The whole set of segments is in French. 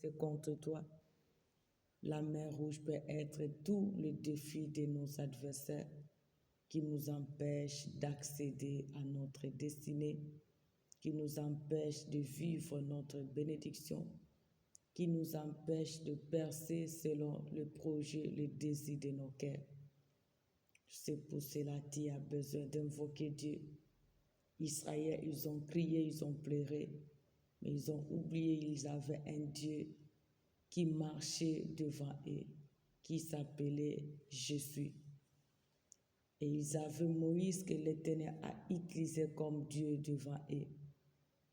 c'est contre toi. La mer Rouge peut être tout le défi de nos adversaires qui nous empêchent d'accéder à notre destinée, qui nous empêchent de vivre notre bénédiction, qui nous empêchent de percer selon le projet, le désir de nos cœurs. C'est pour cela que tu as besoin d'invoquer Dieu. Israël, ils ont crié, ils ont pleuré, mais ils ont oublié qu'ils avaient un Dieu qui marchait devant eux, qui s'appelait Je suis. Et ils avaient Moïse que l'Éternel a utilisé comme Dieu devant eux.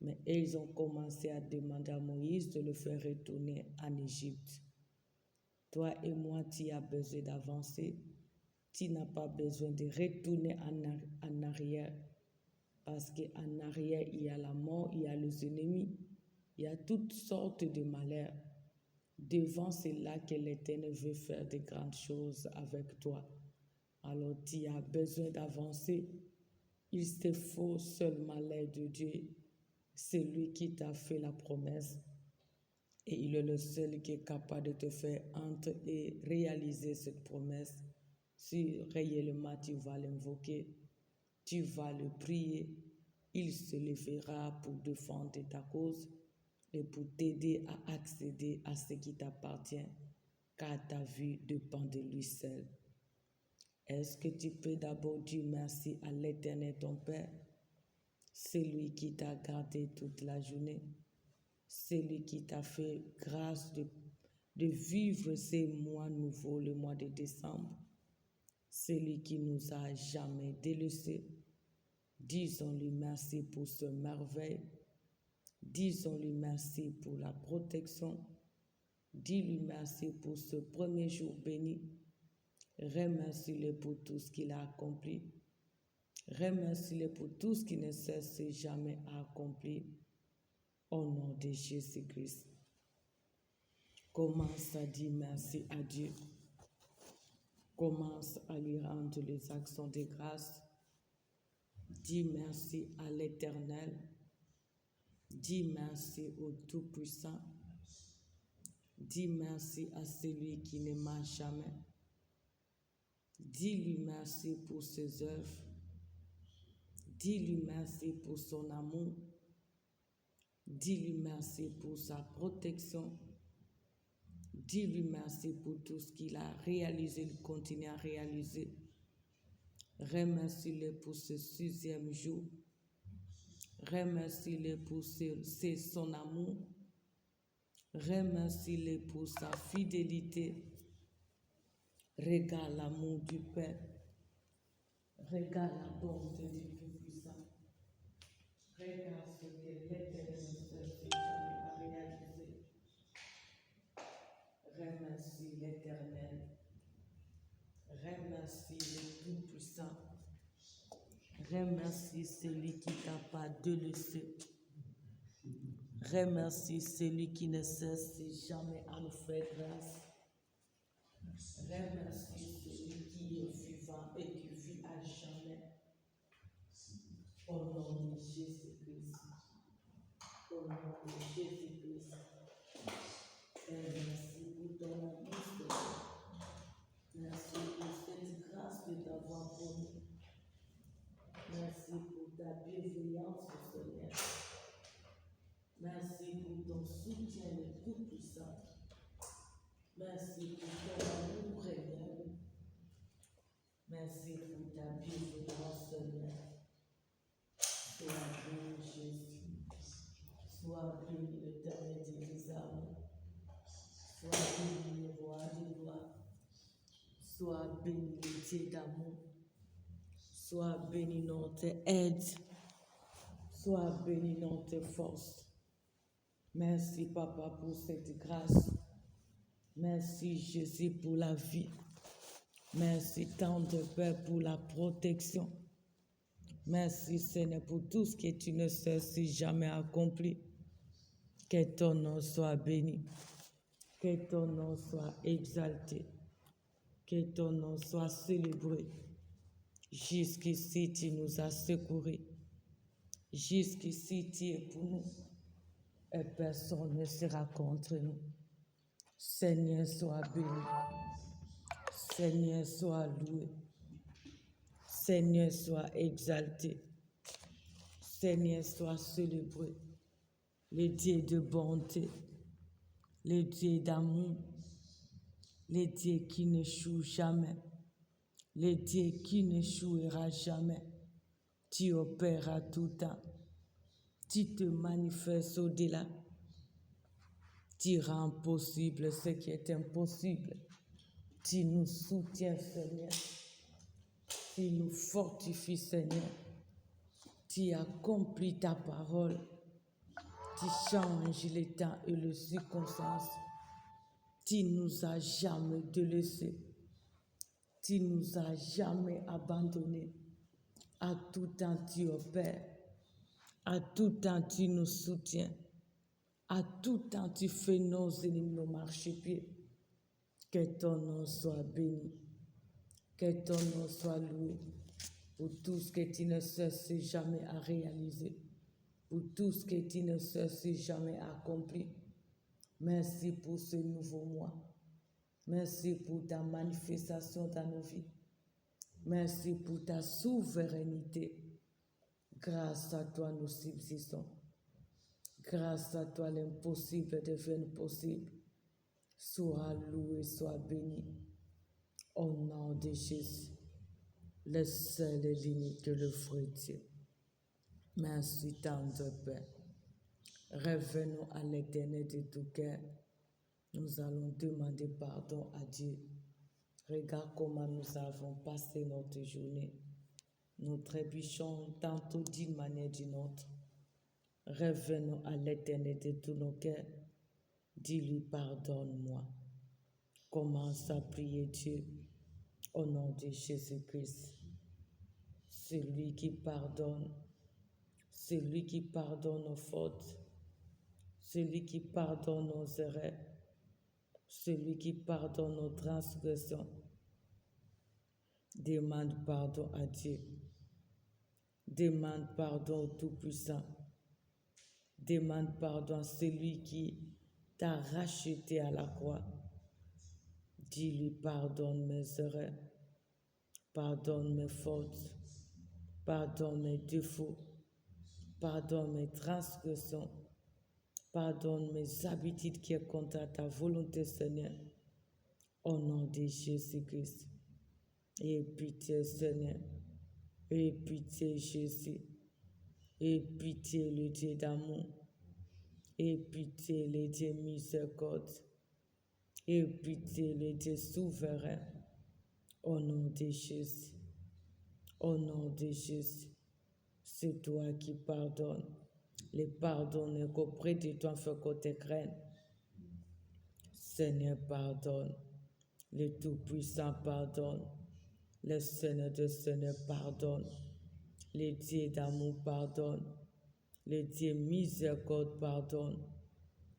Mais ils ont commencé à demander à Moïse de le faire retourner en Égypte. Toi et moi, tu as besoin d'avancer. Tu n'as pas besoin de retourner en arrière. Parce qu'en arrière, il y a la mort, il y a les ennemis, il y a toutes sortes de malheurs. Devant, c'est là que l'Éternel veut faire de grandes choses avec toi. Alors, tu as besoin d'avancer. Il te faut seulement l'aide de Dieu. C'est lui qui t'a fait la promesse. Et il est le seul qui est capable de te faire entrer et réaliser cette promesse. Si réellement tu vas l'invoquer, tu vas le prier, il se lèvera pour défendre ta cause et pour t'aider à accéder à ce qui t'appartient, car ta vie dépend de lui seul. Est-ce que tu peux d'abord dire merci à l'Éternel ton Père? C'est lui qui t'a gardé toute la journée. C'est lui qui t'a fait grâce de vivre ces mois nouveaux, le mois de décembre. C'est lui qui nous a jamais délaissés. Disons-lui merci pour ce merveille. Disons-lui merci pour la protection. Dis-lui merci pour ce premier jour béni. Remercie-le pour tout ce qu'il a accompli. Remercie-le pour tout ce qu'il ne cesse jamais à accomplir. Au nom de Jésus-Christ. Commence à dire merci à Dieu. Commence à lui rendre les actions de grâce. Dis merci à l'Éternel. Dis merci au Tout-Puissant. Dis merci à celui qui ne ment jamais. Dis-lui merci pour ses œuvres. Dis-lui merci pour son amour. Dis-lui merci pour sa protection. Dis-lui merci pour tout ce qu'il a réalisé, il continue à réaliser. Remercie-le pour ce 6e jour. Remercie-le pour son amour. Remercie-le pour sa fidélité. Regarde l'amour du Père. Regarde la bonté du Tout-Puissant. Regarde ce que l'Éternel a réalisé. Remercie l'Éternel. Remercie le Tout-Puissant. Remercie celui qui t'a pas délaissé. Remercie celui qui ne cesse jamais à nous faire grâce. Remercie celui qui est vivant et qui vit à jamais. Au nom de Jésus-Christ. Au nom de Jésus-Christ. Et merci pour ton amour. Merci pour cette grâce de t'avoir connu. Merci pour ta bienveillance, Seigneur. Merci pour ton soutien le Tout-Puissant. Merci pour ton amour réel. Merci pour ta bienveillance, Seigneur. Sois béni, Jésus. Sois béni, l'Éternel des armées. Sois béni, le roi des rois. Sois béni, le Dieu d'amour. Sois béni notre aide. Sois béni notre force. Merci, Papa, pour cette grâce. Merci, Jésus, pour la vie. Merci, tendre Père, pour la protection. Merci, Seigneur, pour tout ce que tu ne cesses jamais accompli. Que ton nom soit béni. Que ton nom soit exalté. Que ton nom soit célébré. Jusqu'ici, tu nous as secourus. Jusqu'ici, tu es pour nous. Et personne ne sera contre nous. Seigneur, sois béni. Seigneur, sois loué. Seigneur, sois exalté. Seigneur, sois célébré. Le Dieu de bonté, le Dieu d'amour, le Dieu qui n'échoue jamais, le Dieu qui n'échouera jamais. Tu opères à tout temps. Tu te manifestes au-delà. Tu rends possible ce qui est impossible. Tu nous soutiens, Seigneur. Tu nous fortifies, Seigneur. Tu accomplis ta parole. Tu changes les temps et les circonstances. Tu nous as jamais délaissés. Tu nous as jamais abandonnés. À tout temps, tu opères. À tout temps, tu nous soutiens. À tout temps, tu fais nos ennemis nos marchepieds. Que ton nom soit béni. Que ton nom soit loué pour tout ce que tu ne cesses jamais à réaliser. Pour tout ce que tu ne cesses jamais à accomplir. Merci pour ce nouveau mois. Merci pour ta manifestation dans nos vies. Merci pour ta souveraineté. Grâce à toi, nous subsistons. Grâce à toi, l'impossible devient possible. Sois loué, sois béni. Au nom de Jésus, le seul et l'unique, le vrai Dieu. Merci, tendre Père. Revenons à l'Éternel de tout cœur. Nous allons demander pardon à Dieu. Regarde comment nous avons passé notre journée. Nous trébuchons tantôt d'une manière ou d'une autre. Revenons à l'Éternel de tous nos cœurs. Dis-lui, pardonne-moi. Commence à prier Dieu au nom de Jésus-Christ. Celui qui pardonne nos fautes, celui qui pardonne nos erreurs, celui qui pardonne nos transgressions. Demande pardon à Dieu. Demande pardon au Tout-Puissant. Demande pardon à celui qui t'a racheté à la croix. Dis-lui, pardonne mes erreurs, pardonne mes fautes, pardonne mes défauts, pardonne mes transgressions, pardonne mes habitudes qui est contre ta volonté, Seigneur, au nom de Jésus-Christ. Aie pitié, Seigneur. Aie pitié, Jésus. Aie pitié, le Dieu d'amour. Aie pitié, le Dieu miséricorde. Aie pitié, le Dieu souverain. Au nom de Jésus. Au nom de Jésus. C'est toi qui pardonnes. Le pardon n'est qu'auprès de toi, fait qu'on te craigne. Seigneur, pardonne. Le Tout-Puissant pardonne. Le Seigneur de Seigneur pardonne. Le Dieu d'amour pardonne. Le Dieu miséricorde pardonne.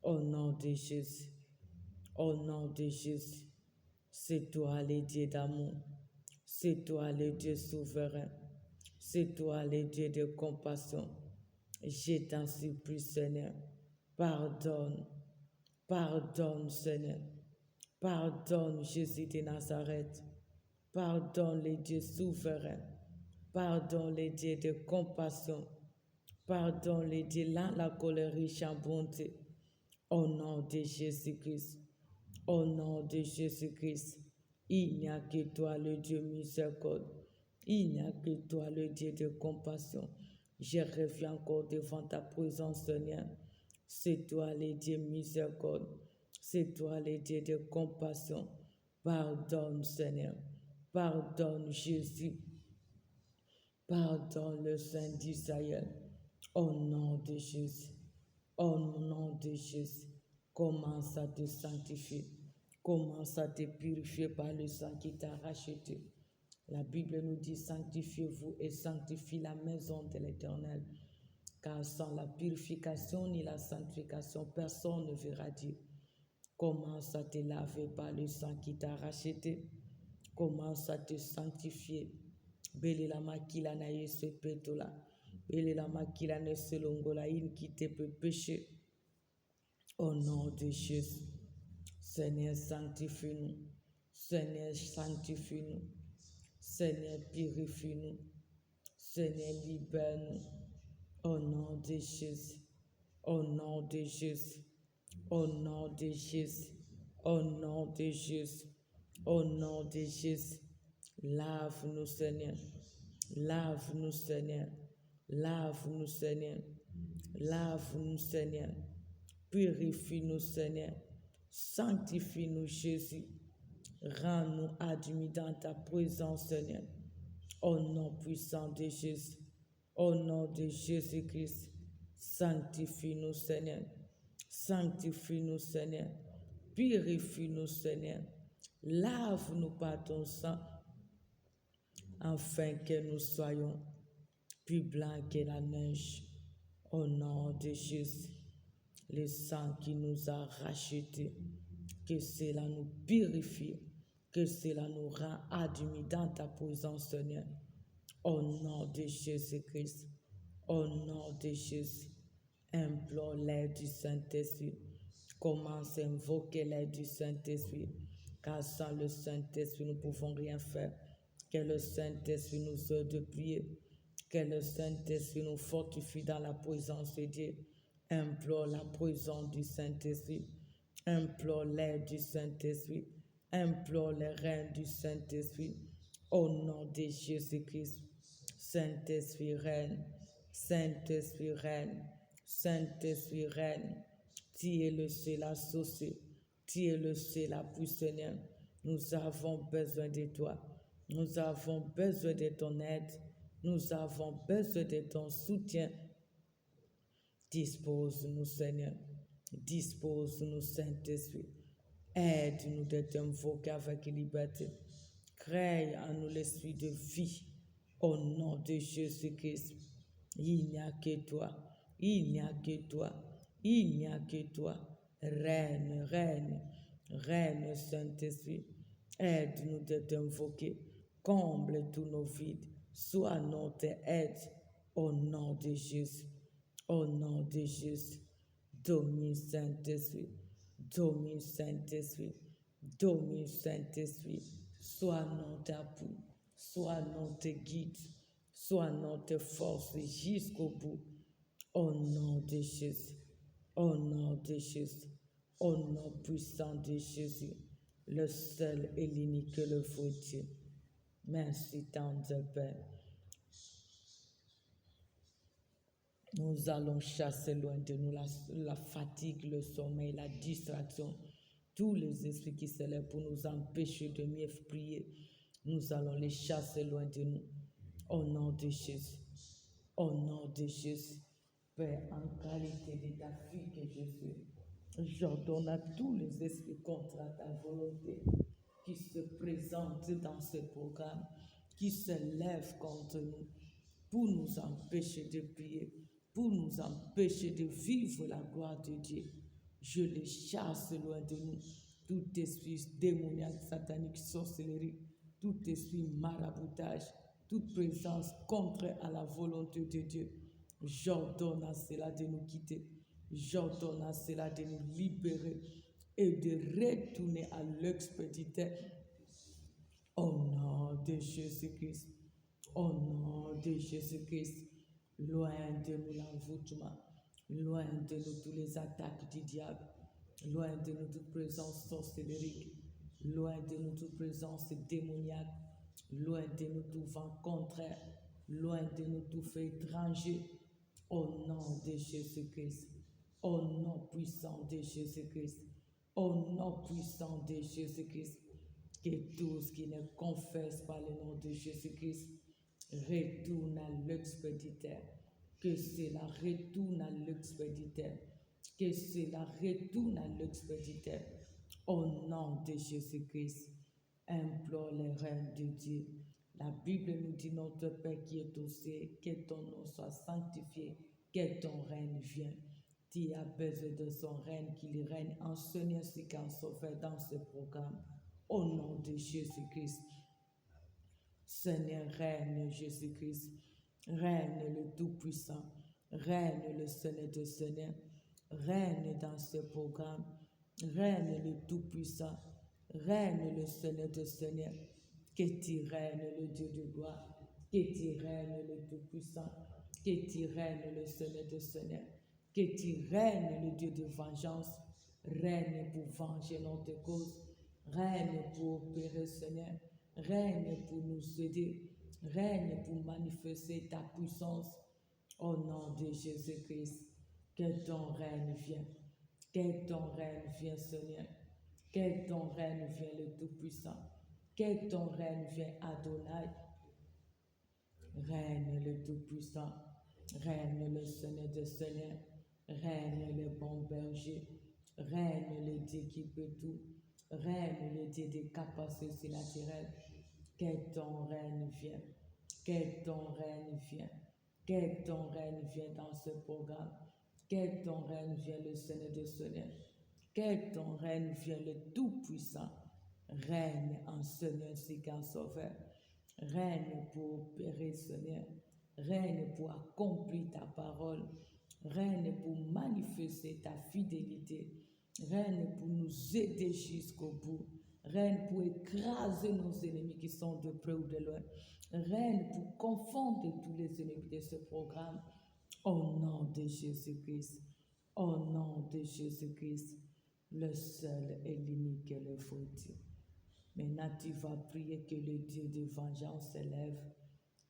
Au nom de Jésus. Au nom de Jésus. C'est toi le Dieu d'amour. C'est toi le Dieu souverain. C'est toi le Dieu de compassion. Je t'en supplie, Seigneur. Pardonne. Pardonne, Seigneur. Pardonne, Jésus de Nazareth. Pardonne les dieux souverains. Pardonne les dieux de compassion. Pardonne les dieux lents, la colère riche en bonté. Au nom de Jésus-Christ. Au nom de Jésus-Christ. Il n'y a que toi le Dieu miséricorde. Il n'y a que toi le Dieu de compassion. Je reviens encore devant ta présence, Seigneur. C'est toi le Dieu miséricorde. C'est toi le Dieu de compassion. Pardonne, Seigneur. Pardonne, Jésus. Pardonne le Saint d'Israël. Au nom de Jésus. Au nom de Jésus. Commence à te sanctifier. Commence à te purifier par le sang qui t'a racheté. La Bible nous dit, sanctifiez-vous et sanctifie la maison de l'Éternel. Car sans la purification ni la sanctification, personne ne verra Dieu. Commence à te laver par le sang qui t'a racheté. Commence à te sanctifier. Bele la makila na yesu petola. Bele la makila ne selongola in qui te peut pécher. Au nom de Jésus. Seigneur, sanctifie-nous. Seigneur, sanctifie-nous. Seigneur, purifie-nous. Seigneur, libère-nous. Au nom de Jésus. Au nom de Jésus. Au nom de Jésus. Au nom de Jésus. Au nom de Jésus. Lave-nous, Seigneur. Lave-nous, Seigneur. Lave-nous, Seigneur. Lave-nous, Seigneur. Purifie-nous, Seigneur. Sanctifie-nous, Jésus. Rends-nous admis dans ta présence, Seigneur. Au nom puissant de Jésus. Au nom de Jésus-Christ. Sanctifie-nous, Seigneur. Sanctifie-nous, Seigneur. Purifie-nous, Seigneur. Lave-nous par ton sang, afin que nous soyons plus blancs que la neige. Au nom de Jésus, le sang qui nous a rachetés, que cela nous purifie, que cela nous rend admis dans ta présence, Seigneur. Au nom de Jésus-Christ, au nom de Jésus, implore l'aide du Saint-Esprit. Commence à invoquer l'aide du Saint-Esprit, car sans le Saint-Esprit, nous ne pouvons rien faire. Que le Saint-Esprit nous aide de prier, que le Saint-Esprit nous fortifie dans la présence de Dieu. Implore la présence du Saint-Esprit, implore l'aide du Saint-Esprit, implore les règnes du Saint-Esprit. Au nom de Jésus-Christ, Saint-Esprit règne, Saint-Esprit règne, Saint-Esprit règne. Tu es le seul à saucer, tu es le seul à puissance. Nous avons besoin de toi, nous avons besoin de ton aide, nous avons besoin de ton soutien. Dispose-nous, Seigneur, dispose-nous, Saint-Esprit. Aide-nous de t'invoquer avec liberté. Crée en nous l'esprit de vie. Au nom de Jésus-Christ, il n'y a que toi, il n'y a que toi, il n'y a que toi. Règne, règne, règne, Saint-Esprit. Aide-nous de t'invoquer. Comble tous nos vides. Sois notre aide. Au nom de Jésus. Au nom de Jésus. Domine, Saint-Esprit. Domine, Saint-Esprit. Domine, Saint-Esprit. Sois notre appui. Sois notre guide. Sois notre force jusqu'au bout. Au nom de Jésus. Au nom de Jésus. Au nom puissant de Jésus. Le seul et l'unique, le vrai Dieu. Merci, tendre Père. Nous allons chasser loin de nous la fatigue, le sommeil, la distraction, tous les esprits qui se lèvent pour nous empêcher de mieux prier. Nous allons les chasser loin de nous. Au nom de Jésus. Au nom de Jésus. Père, en qualité de ta fille que je suis, j'ordonne à tous les esprits contre ta volonté qui se présentent dans ce programme, qui se lèvent contre nous pour nous empêcher de prier, pour nous empêcher de vivre la gloire de Dieu. Je les chasse loin de nous. Tout esprit démoniaque, satanique, sorcellerie, tout esprit maraboutage, toute présence contraire à la volonté de Dieu. J'ordonne à cela de nous quitter. J'ordonne à cela de nous libérer et de retourner à l'expéditeur. Au nom de Jésus-Christ. Au nom de Jésus-Christ. Loin de nous l'envoûtement. Loin de nous toutes les attaques du diable. Loin de nous toute présence sorcellerique. Loin de nous toute présence démoniaque. Loin de nous tout vent contraire. Loin de nous tout fait étranger. Au nom de Jésus-Christ. Au nom puissant de Jésus-Christ. Au nom puissant de Jésus-Christ. Que tous qui ne confessent pas le nom de Jésus-Christ retournent à l'expéditeur. Que cela retourne à l'expéditeur. Que cela retourne à l'expéditeur. Au nom de Jésus-Christ, implore les règnes de Dieu. La Bible nous dit, notre Père qui est aux cieux, que ton nom soit sanctifié, que ton règne vienne. Tu as besoin de son règne, qu'il règne en Seigneur ainsi qu'en Sauveur dans ce programme. Au nom de Jésus-Christ. Seigneur, règne Jésus-Christ. Règne le Tout-Puissant. Règne le Seigneur de Seigneur. Règne dans ce programme. Règne le Tout-Puissant, règne le Seigneur de Seigneurs, que tu règnes le Dieu de gloire, que tu règnes le Tout-Puissant, que tu règnes le Seigneur de Seigneurs, que tu règnes le Dieu de vengeance, règne pour venger notre cause, règne pour opérer, Seigneur, règne pour nous aider, règne pour manifester ta puissance au nom de Jésus-Christ. Que ton règne vienne, que ton règne vienne, Seigneur, que ton règne vienne le Tout-Puissant, que ton règne vienne, Adonai, règne le Tout-Puissant, règne le Seigneur des Seigneurs, règne le bon berger, règne le Dieu qui peut tout, règne le Dieu des capacités naturelles, que ton règne vienne, que ton règne vienne, que ton règne vienne dans ce programme, que ton règne vienne le Seigneur des Seigneurs, que ton règne vienne le Tout-Puissant, règne en Seigneur ainsi qu'en Sauveur, règne pour opérer, Seigneur, règne pour accomplir ta parole, règne pour manifester ta fidélité, règne pour nous aider jusqu'au bout, règne pour écraser nos ennemis qui sont de près ou de loin, règne pour confondre tous les ennemis de ce programme, au nom de Jésus-Christ, au nom de Jésus-Christ, le seul et l'unique et le faux Dieu. Maintenant, tu vas prier que le Dieu de vengeance se lève,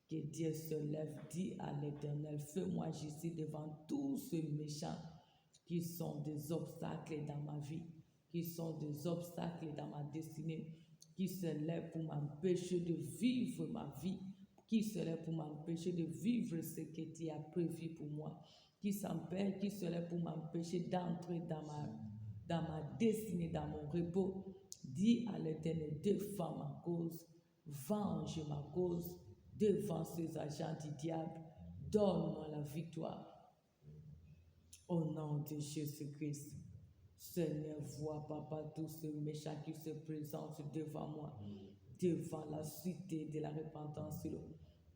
que Dieu se lève, dis à l'Éternel, fais-moi justice devant tous ces méchants qui sont des obstacles dans ma vie, qui sont des obstacles dans ma destinée, qui se lèvent pour m'empêcher de vivre ma vie, qui se lèvent pour m'empêcher de vivre ce que tu as prévu pour moi, qui se lèvent pour m'empêcher d'entrer dans ma destinée, dans mon repos. Dis à l'Éternel, défends ma cause, venge ma cause devant ces agents du diable, donne-moi la victoire. Au nom de Jésus-Christ, Seigneur, vois, Papa, tous ces méchants qui se présentent devant moi, devant la cité de la repentance,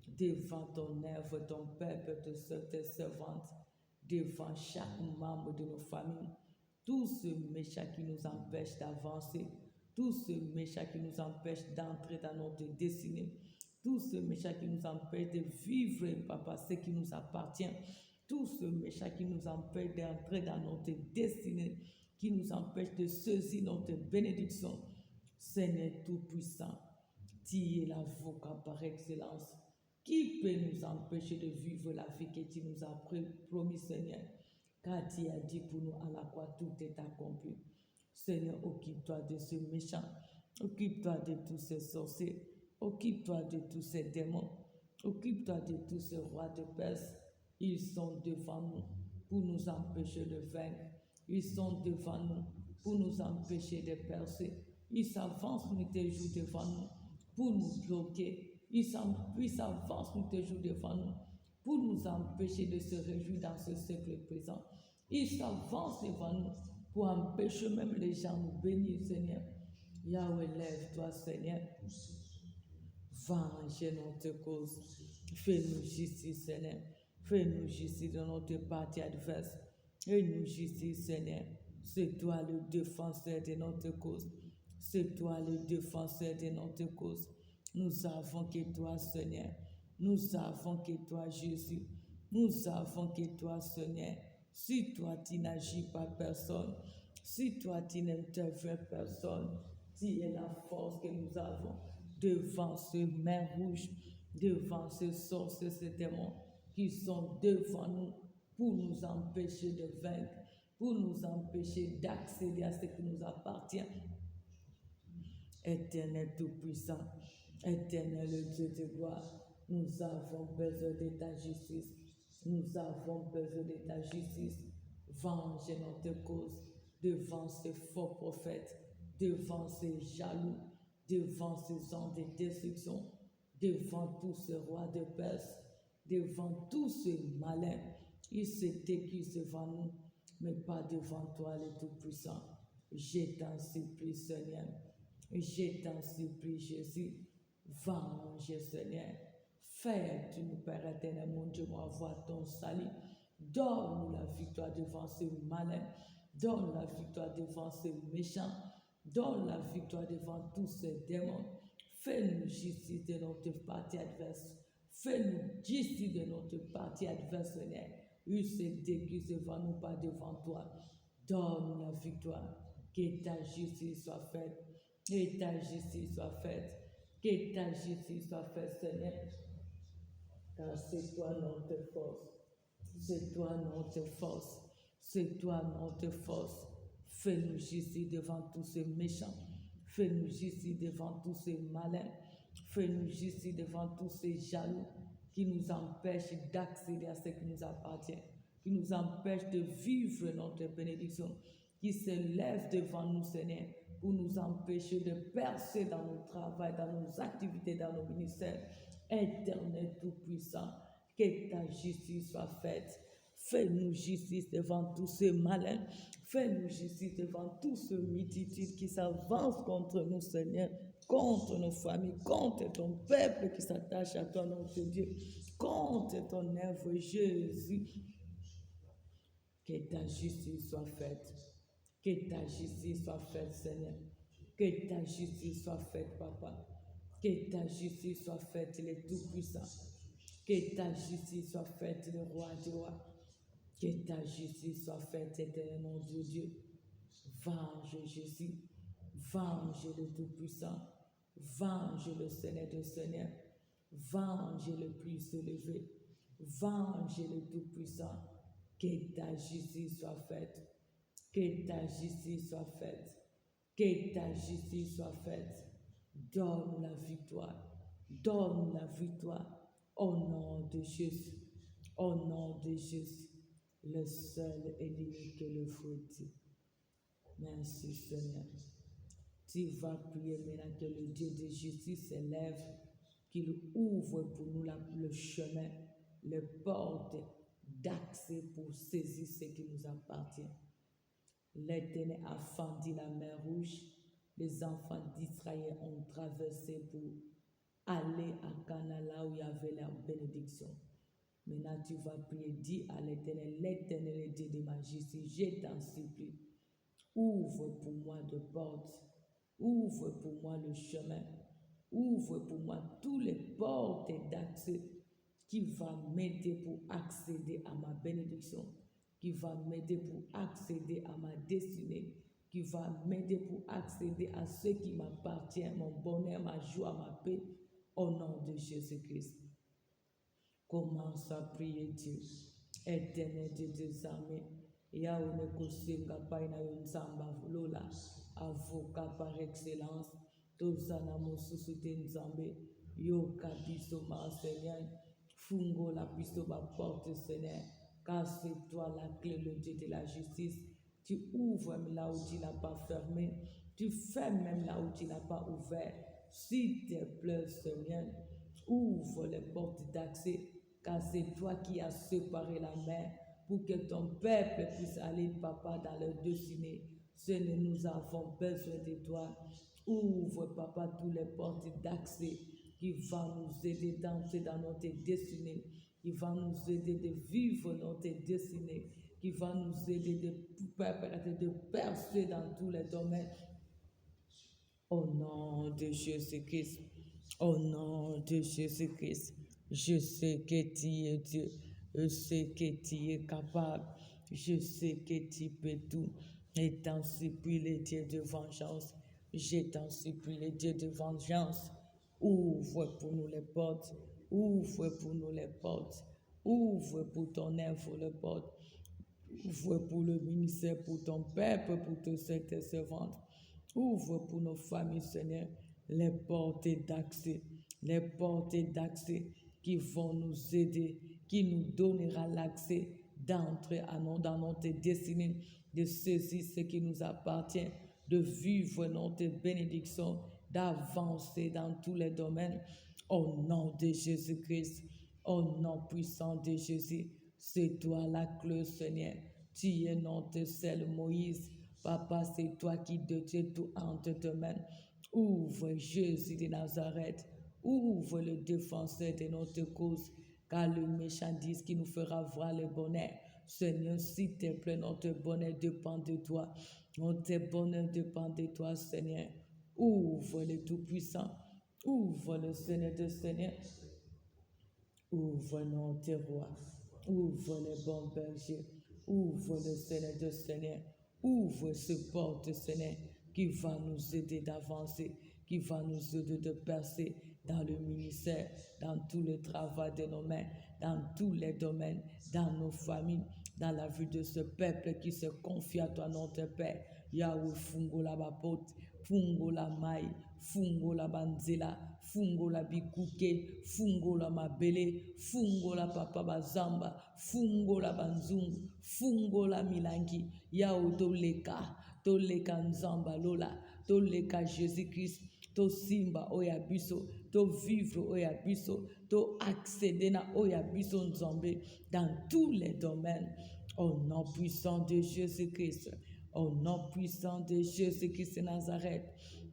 devant ton œuvre, ton peuple, tes servantes, devant chaque membre de nos familles, tous ces méchants qui nous empêchent d'avancer, tous ces méchants qui nous empêchent d'entrer dans notre destinée, tous ces méchants qui nous empêchent de vivre, Papa, ce qui nous appartient, tous ces méchants qui nous empêchent d'entrer dans notre destinée, qui nous empêchent de saisir notre bénédiction. Seigneur Tout-Puissant, tu es l'avocat par excellence. Qui peut nous empêcher de vivre la vie que tu nous as promis, Seigneur? Car tu as dit pour nous à la croix, tout est accompli. Seigneur, occupe-toi de ce méchant, occupe-toi de tous ces sorciers, occupe-toi de tous ces démons, occupe-toi de tous ces rois de Perse. Ils sont devant nous pour nous empêcher de vaincre. Ils sont devant nous pour nous empêcher de percer. Ils s'avancent nuit et jour devant nous pour nous bloquer. Ils s'avancent nuit et jour devant nous pour nous empêcher de se réjouir dans ce siècle présent. Ils s'avancent devant nous pour empêcher même les gens de nous bénir, Seigneur. Yahweh, lève-toi, Seigneur. Venge notre cause. Fais-nous justice, Seigneur. Fais-nous justice dans notre partie adverse. Fais-nous justice, Seigneur. C'est toi le défenseur de notre cause. C'est toi le défenseur de notre cause. Nous avons que toi, Seigneur. Nous avons que toi, Jésus. Nous avons que toi, Seigneur. Si toi, tu n'agis pas personne, si toi, tu n'interviens personne, tu es la force que nous avons devant ces mains rouges, devant ces sorciers, ces démons qui sont devant nous pour nous empêcher de vaincre, pour nous empêcher d'accéder à ce qui nous appartient. Éternel Tout-Puissant, Éternel Dieu de gloire, nous avons besoin de ta justice. Nous avons besoin de ta justice. Venge notre cause devant ces faux prophètes, devant ces jaloux, devant ces hommes de destruction, devant tous ces rois de Perse, devant tous ces malins. Ils se déguisent devant nous, mais pas devant toi, le Tout-Puissant. Je t'en supplie, Seigneur. Je t'en supplie, Jésus. Venge, Seigneur. Fais-tu, Père éternel, mon Dieu, moi, voir ton salut. Donne-nous la victoire devant ce malin, Donne la victoire devant ces méchants. Donne la victoire devant tous ces démons. Fais-nous justice de notre partie adverse. Fais-nous justice de notre partie adverse, Seigneur. Il se déguise devant nous, pas devant toi. Donne la victoire. Que ta justice soit faite. Que ta justice soit faite. Que ta justice soit faite, Seigneur. Car c'est toi notre force. C'est toi notre force. C'est toi notre force. Fais-nous justice devant tous ces méchants. Fais-nous justice devant tous ces malins. Fais-nous justice devant tous ces jaloux qui nous empêchent d'accéder à ce qui nous appartient, qui nous empêchent de vivre notre bénédiction, qui se lèvent devant nous, Seigneur, pour nous empêcher de percer dans nos travail, dans nos activités, dans nos ministères. Éternel Tout-Puissant, que ta justice soit faite. Fais-nous justice devant tous ces malins. Fais-nous justice devant tous ces multitudes qui s'avancent contre nous, Seigneur, contre nos familles, contre ton peuple qui s'attache à toi, notre Dieu, contre ton œuvre, Jésus. Que ta justice soit faite. Que ta justice soit faite, Seigneur. Que ta justice soit faite, Papa. Que ta justice soit faite, le Tout-Puissant. Que ta justice soit faite, le Roi du Roi. Que ta justice soit faite, éternel mon Dieu. Venge Jésus. Venge le Tout-Puissant. Venge le Seigneur des Seigneurs. Venge le plus élevé. Venge le Tout-Puissant. Que ta justice soit faite. Que ta justice soit faite. Que ta justice soit faite. Donne la victoire. Donne la victoire. Au nom de Jésus. Au nom de Jésus. Le seul et l'unique et le fruitier. Merci Seigneur. Tu vas prier maintenant que le Dieu de justice s'élève, qu'il ouvre pour nous le chemin, les portes d'accès pour saisir ce qui nous appartient. L'Éternel a fendu la mer Rouge. Les enfants d'Israël ont traversé pour aller à Canaan, là où il y avait la bénédiction. Maintenant, tu vas prier, dis à l'Éternel Dieu de ma justice, je t'en supplie, ouvre pour moi de portes, ouvre pour moi le chemin, ouvre pour moi toutes les portes d'accès qui vont m'aider pour accéder à ma bénédiction, qui va m'aider pour accéder à ma destinée, qui va m'aider pour accéder à ce qui m'appartient, mon bonheur, ma joie, ma paix, au nom de Jésus-Christ. Commence à prier Dieu. Éternel Dieu des armées, Yahweh Kosenga Paina Yonzamba Lola, avocat par excellence, Tozana Mosusu Tenzambe, Yoka Biso Ma Seigneur, Fungo la Biso Ma porte Seigneur, car c'est toi la clé, le Dieu de la justice. Tu ouvres même là où tu n'as pas fermé, tu fermes même là où tu n'as pas ouvert. S'il te plaît Seigneur, ouvre les portes d'accès, car c'est toi qui as séparé la mer pour que ton peuple puisse aller, Papa, dans leur destinée. Seigneur, nous avons besoin de toi. Ouvre, Papa, toutes les portes d'accès qui vont nous aider d'entrer dans notre destinée, qui vont nous aider de vivre notre destinée, qui vont nous aider de percer dans tous les domaines. Au nom de Jésus-Christ, au nom de Jésus-Christ, je sais que tu es Dieu, je sais que tu es capable, je sais que tu peux tout. Et t'en supplie les dieux de vengeance, je t'en supplie les dieux de vengeance. Ouvre pour nous les portes, ouvre pour nous les portes, ouvre pour ton œuvre les portes, ouvre pour le ministère, pour ton peuple, pour tous tes servantes. Ouvre pour nos familles, Seigneur, les portes d'accès qui vont nous aider, qui nous donnera l'accès d'entrer dans notre destinée, de saisir ce qui nous appartient, de vivre notre bénédiction, d'avancer dans tous les domaines. Au nom de Jésus-Christ, au nom puissant de Jésus, c'est toi la clé, Seigneur. Tu es notre seul Moïse. Papa, c'est toi qui détiens tout entre tes mains. Ouvre Jésus de Nazareth. Ouvre le défenseur de notre cause. Car le méchant dit qu'il nous fera voir le bonheur. Seigneur, s'il te plaît, notre bonheur dépend de toi. Notre bonheur dépend de toi, Seigneur. Ouvre le Tout-Puissant. Ouvre le Seigneur de Seigneur. Ouvre notre roi. Ouvre le bon berger. Ouvre le Seigneur de Seigneur. Ouvre ce porte, Seigneur, qui va nous aider d'avancer, qui va nous aider de percer dans le ministère, dans tout le travail de nos mains, dans tous les domaines, dans nos familles, dans la vie de ce peuple qui se confie à toi, notre Père. Yahweh fungo la bapote, fungo la maille, fungo la banzela, fungo la bikuke, fungo la mabele, fungo la papa bazamba, fungo la banzungu, fungo la milangi, Yahweh toleka nzamba lola, toleka Jésus-Christ, to simba oya biso, to vivre oya biso, to accéder na oya biso nzambe dans tous les domaines. Au nom puissant de Jésus-Christ, au nom puissant de Jésus-Christ de Nazareth,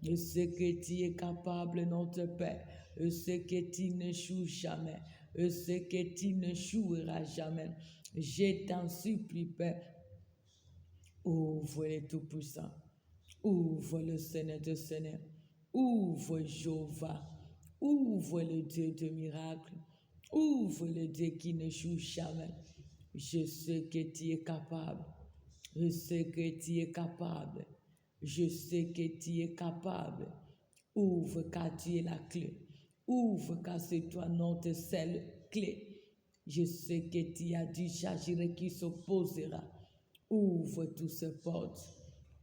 je sais que tu es capable, notre Père. Je sais que tu n'échoues jamais. Je sais que tu n'échoueras jamais. Je t'en supplie, Père. Ouvre le Tout-Puissant. Ouvre le Seigneur de Seigneur. Ouvre Jéhovah. Ouvre le Dieu de miracles. Ouvre le Dieu qui n'échoue jamais. Je sais que tu es capable. Je sais que tu es capable. Je sais que tu es capable. Ouvre car tu es la clé. Ouvre car c'est toi notre seule clé. Je sais que tu as dit j'agirai qui s'opposera. Ouvre toutes ces portes.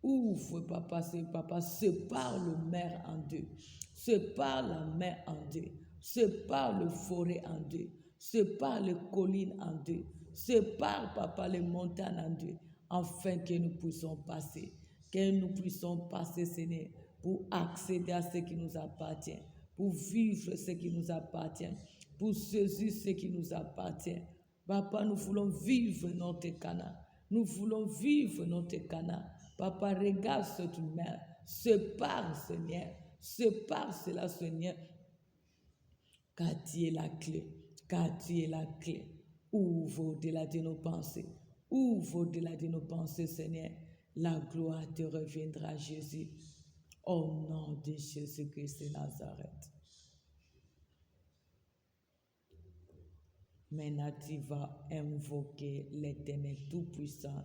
Ouvre, papa, sépare le mer en deux. Sépare la mer en deux. Sépare le forêt en deux. Sépare les collines en deux. Sépare, papa, les montagnes en deux. Afin que nous puissions passer. Que nous puissions passer, Seigneur, pour accéder à ce qui nous appartient. Pour vivre ce qui nous appartient. Pour saisir ce qui nous appartient. Papa, nous voulons vivre notre Canaan. Nous voulons vivre notre Canaan. Papa, regarde cette mer. Sépare, Seigneur. Sépare cela, Seigneur. Car tu es la clé. Car tu es la clé. Ouvre au-delà de nos pensées. Ouvre au-delà de nos pensées, Seigneur. La gloire te reviendra, Jésus. Au nom de Jésus-Christ de Nazareth. Maintenant, tu vas invoquer l'Éternel Tout-Puissant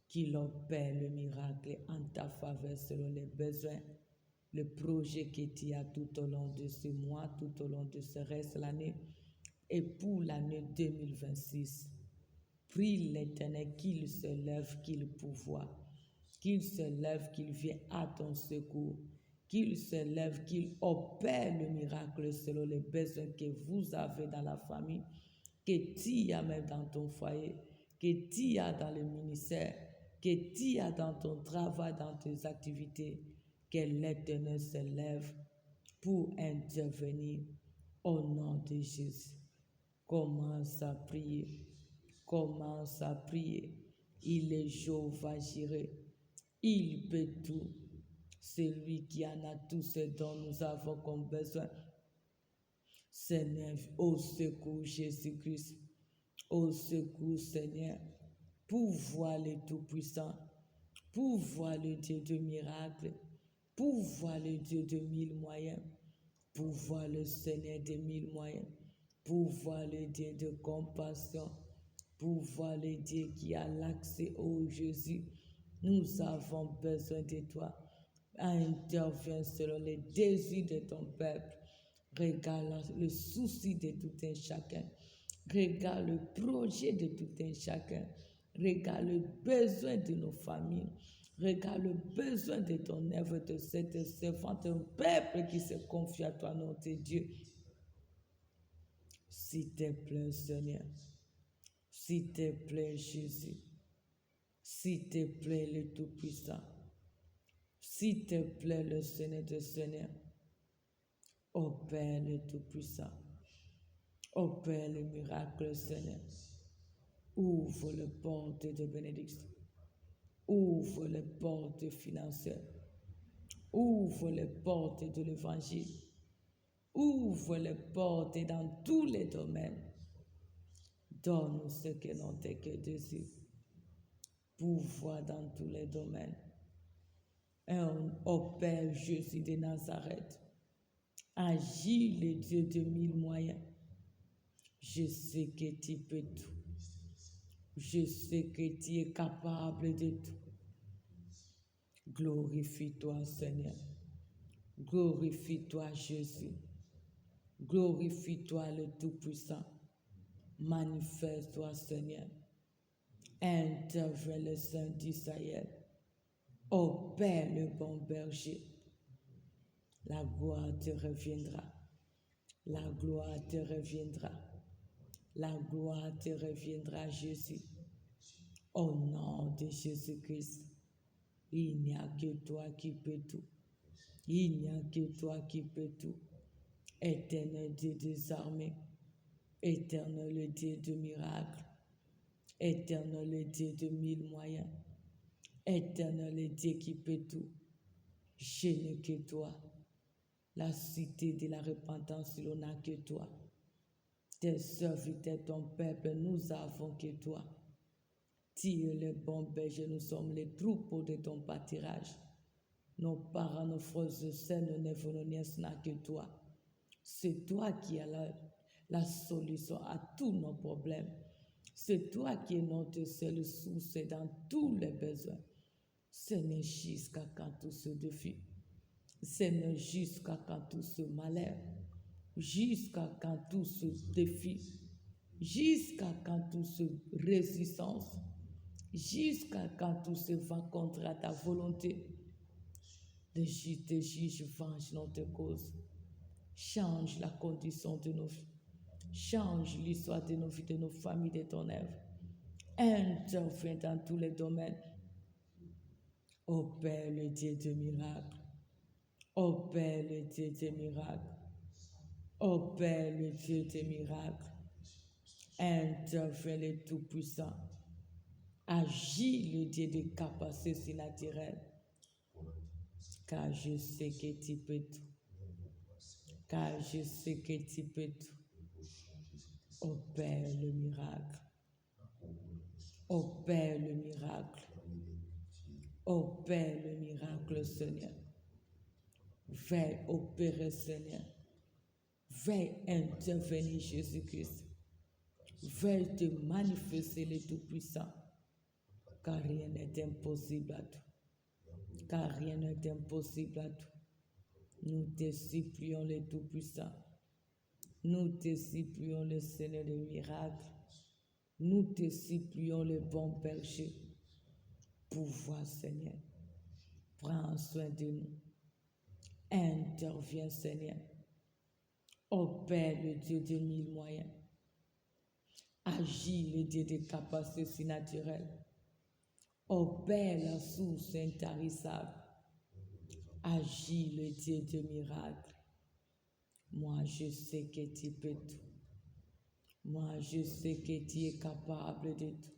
qu'il opère le miracle en ta faveur selon les besoins, le projet que tu as tout au long de ce mois, tout au long de ce reste de l'année et pour l'année 2026. Prie l'Éternel qu'il se lève, qu'il pourvoie, qu'il se lève, qu'il vienne à ton secours, qu'il se lève, qu'il opère le miracle selon les besoins que vous avez dans la famille, que tu as même dans ton foyer, que tu as dans le ministère, que tu as dans ton travail, dans tes activités, que l'Éternel se lève pour intervenir au nom de Jésus. Commence à prier. Commence à prier. Il est Jéhovah Jireh. Il peut tout. C'est lui qui en a tout ce dont nous avons comme besoin. Seigneur, au secours Jésus-Christ. Au secours Seigneur. Pouvoir le Tout-Puissant. Pouvoir le Dieu de miracles. Pouvoir le Dieu de 1000 moyens. Pouvoir le Seigneur de 1000 moyens. Pouvoir le Dieu de compassion. Pouvoir le Dieu qui a l'accès au Jésus. Nous avons besoin de toi. Interviens selon les désirs de ton peuple. Regarde le souci de tout un chacun. Regarde le projet de tout un chacun. Regarde le besoin de nos familles. Regarde le besoin de ton œuvre, de cette servante, un peuple qui se confie à toi, notre Dieu. S'il te plaît, Seigneur. S'il te plaît, Jésus. S'il te plaît, le Tout-Puissant. S'il te plaît, le Seigneur de Seigneur. Opère le Tout-Puissant. Opère le miracle, Seigneur. Ouvre les portes de bénédiction. Ouvre les portes financières. Ouvre les portes de l'évangile. Ouvre les portes dans tous les domaines. Donne-nous ce que notre cœur désire. Pouvoir dans tous les domaines. Et au Père Jésus de Nazareth, agis le Dieu de mille moyens. Je sais que tu peux tout. Je sais que tu es capable de tout. Glorifie-toi, Seigneur. Glorifie-toi, Jésus. Glorifie-toi, le Tout-Puissant. Manifeste-toi, Seigneur. Interviens le Saint d'Israël. Ô Père, le bon berger, la gloire te reviendra. La gloire te reviendra. La gloire te reviendra, Jésus. Au nom de Jésus-Christ, il n'y a que toi qui peux tout. Il n'y a que toi qui peux tout. Éternel Dieu des armées, éternel Dieu de miracles, éternel Dieu de mille moyens, éternel Dieu qui peut tout. Je n'ai que toi. La cité de la repentance, il n'a que toi. Tes serviteurs, ton peuple, nous avons que toi. Tu es le bon berger, nous sommes les troupeaux de ton pâturage. Nos parents, nos frères et sœurs, nos neveux, nos nièces n'a que toi. C'est toi qui as la solution à tous nos problèmes. C'est toi qui es notre seule source dans tous les besoins. Seigneur, jusqu'à quand tout ce défi. Seigneur, jusqu'à quand tout ce malheur. Jusqu'à quand tout ce défi. Jusqu'à quand tout ce résistance. Jusqu'à quand tout se va contre ta volonté. Les juges vengent notre cause. Change la condition de nos vies. Change l'histoire de nos vies, de nos familles, de ton œuvre. Interviens dans tous les domaines. Ô Père, le Dieu de miracles. Ô Père, le Dieu des miracles. Ô Père, le Dieu des miracles. Interviens le Tout-Puissant. Agis le Dieu des capacités surnaturelles. Car je sais que tu peux tout. Car je sais que tu peux tout. Opère le miracle. Opère le miracle. Opère le miracle, Seigneur. Veille opérer, Seigneur. Veille intervenir, Jésus-Christ. Veille te manifester le Tout-Puissant. Car rien n'est impossible à tout. Car rien n'est impossible à tout. Nous te supplions le Tout-Puissant. Nous te supplions le Seigneur des miracles. Nous te supplions le bon berger. Pouvoir, Seigneur. Prends soin de nous. Interviens, Seigneur. Opère le Dieu de mille moyens. Agis le Dieu des capacités surnaturelles. Opère la source intarissable. Agis le Dieu de miracles. Moi, je sais que tu peux tout. Moi, je sais que tu es capable de tout.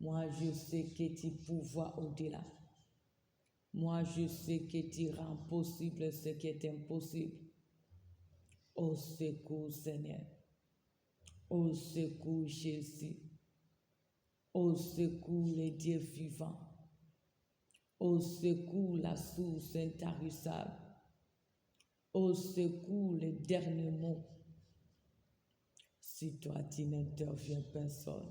Moi, je sais que tu pouvoirs au-delà. Moi, je sais que tu rends possible ce qui est impossible. Au secours, Seigneur. Au secours, Jésus. Au secours, les dieux vivants. Au secours, la source intarissable. Au secours, les derniers mots. Si toi, tu n'interviens personne.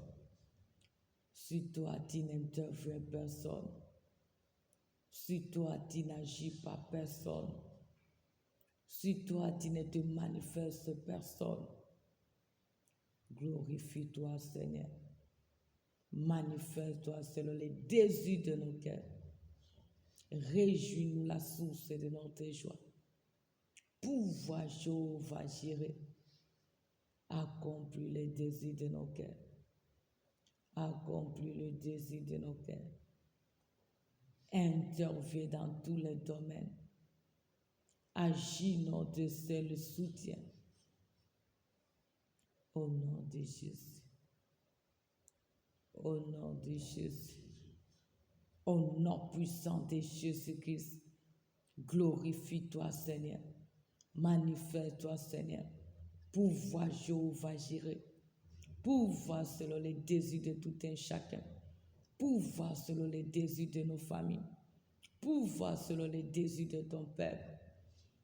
Si toi, tu n'interviens personne. Si toi, tu n'agis pas personne. Si toi, tu ne te manifestes personne. Glorifie-toi, Seigneur. Manifeste-toi selon les désirs de nos cœurs. Réjouis-nous la source de notre joie. Pouvoir Jéhovah gérer. Accomplis les désirs de nos cœurs. Accomplis le désir de nos cœurs. Interviens dans tous les domaines. Agis notre seul soutien. Au nom de Jésus. Au nom de Jésus. Au nom puissant de Jésus-Christ. Glorifie-toi, Seigneur. Manifeste-toi, Seigneur. Pouvoir Jéhovah gérer. Pourvois selon les désirs de tout un chacun. Pourvois selon les désirs de nos familles. Pourvois selon les désirs de ton peuple.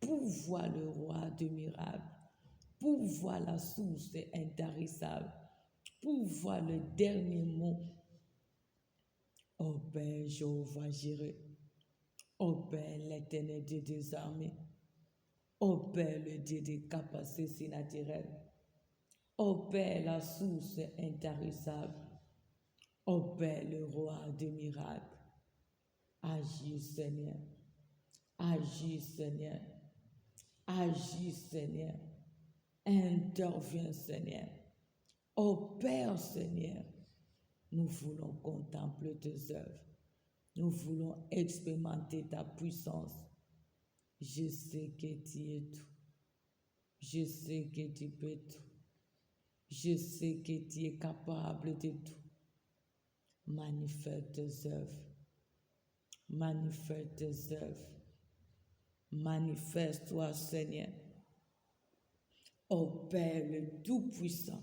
Pourvois le roi de miracles. Pourvois la source intarissable. Pourvois le dernier mot. Ô Père Jéhovah Jireh. Ô Père l'éternel Dieu des armées. Ô Père le Dieu des capacités naturelles. Ô Père la source intarissable. Ô Père le roi de miracles. Agis Seigneur. Agis Seigneur. Agis Seigneur. Interviens Seigneur. Ô Père Seigneur, nous voulons contempler tes œuvres. Nous voulons expérimenter ta puissance. Je sais que tu es tout. Je sais que tu peux tout. Je sais que tu es capable de tout. Manifeste tes œuvres. Manifeste tes œuvres. Manifeste-toi, Seigneur. Ô Père le Tout-Puissant,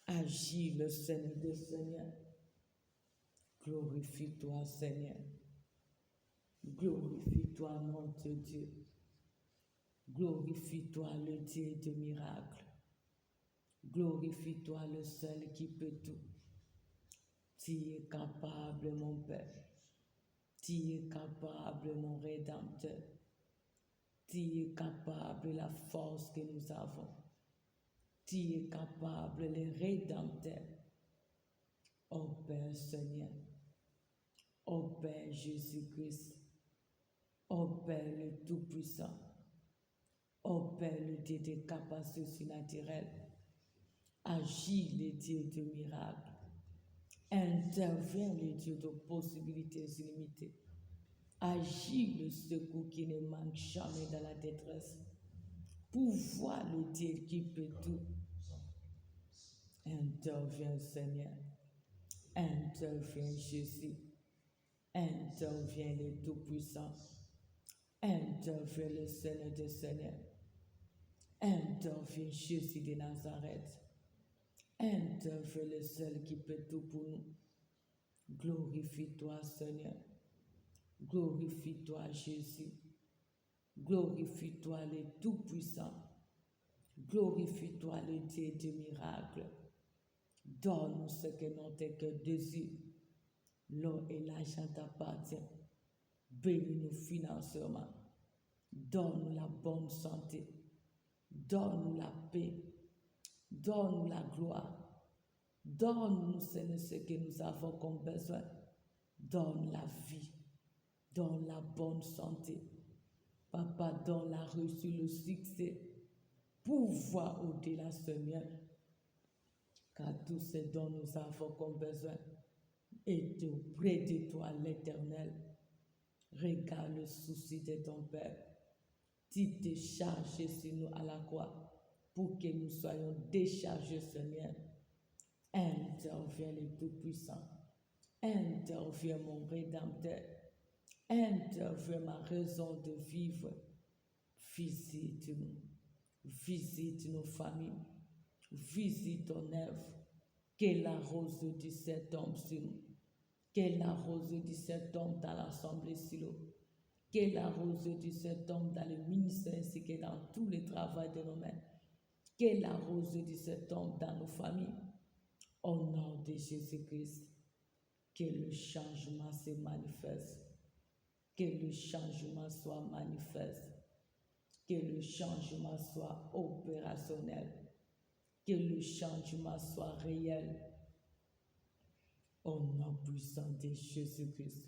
agis le Seigneur des Seigneurs. Glorifie-toi, Seigneur. Glorifie-toi, notre Dieu. Glorifie-toi, le Dieu de miracles. Glorifie-toi, le seul qui peut tout. Tu es capable, mon Père. Tu es capable, mon Rédempteur. Tu es capable, la force que nous avons. Tu es capable, le Rédempteur. Ô Père Seigneur. Ô Père Jésus-Christ. Ô Père le Tout-Puissant. Ô Père le Dieu des capacités surnaturelles. Agis le Dieu de miracles. Interviens le Dieu de possibilités illimitées. Agis le secours qui ne manque jamais dans la détresse. Pourvois le Dieu qui peut tout. Interviens Seigneur. Interviens Jésus. Interviens le Tout-Puissant. Interviens le Seigneur des Seigneurs. Interviens Jésus de Nazareth. Interviens le seul qui peut tout pour nous. Glorifie-toi Seigneur. Glorifie-toi Jésus. Glorifie-toi le Tout-Puissant. Glorifie-toi le Dieu de miracles. Donne-nous ce que notre cœur désire. L'or et l'argent t'appartiennent. Bénis-nous financièrement. Donne-nous la bonne santé. Donne-nous la paix. Donne-nous la gloire. Donne-nous, Seigneur, ce que nous avons comme besoin. Donne la vie. Donne la bonne santé. Papa, donne la réussite, le succès. Pouvoir au-delà, Seigneur. Car tout ce dont nous avons comme besoin est auprès de toi, l'Éternel. Regarde le souci de ton Père. Tu t'es chargé sur nous à la croix pour que nous soyons déchargés, Seigneur. Interviens le Tout-Puissant. Interviens mon Rédempteur. Interviens ma raison de vivre. Visite-nous. Visite nos familles. Visite ton œuvre. Que la rose du ciel tombe sur nous. Que la rose du ciel tombe dans l'Assemblée Silo. Que la rose du ciel tombe dans le ministère ainsi que dans tous les travaux de nos mains. Que la rose du ciel tombe dans nos familles. Au nom de Jésus-Christ, que le changement se manifeste. Que le changement soit manifeste. Que le changement soit opérationnel. Que le changement soit réel. Au nom puissant de Jésus-Christ.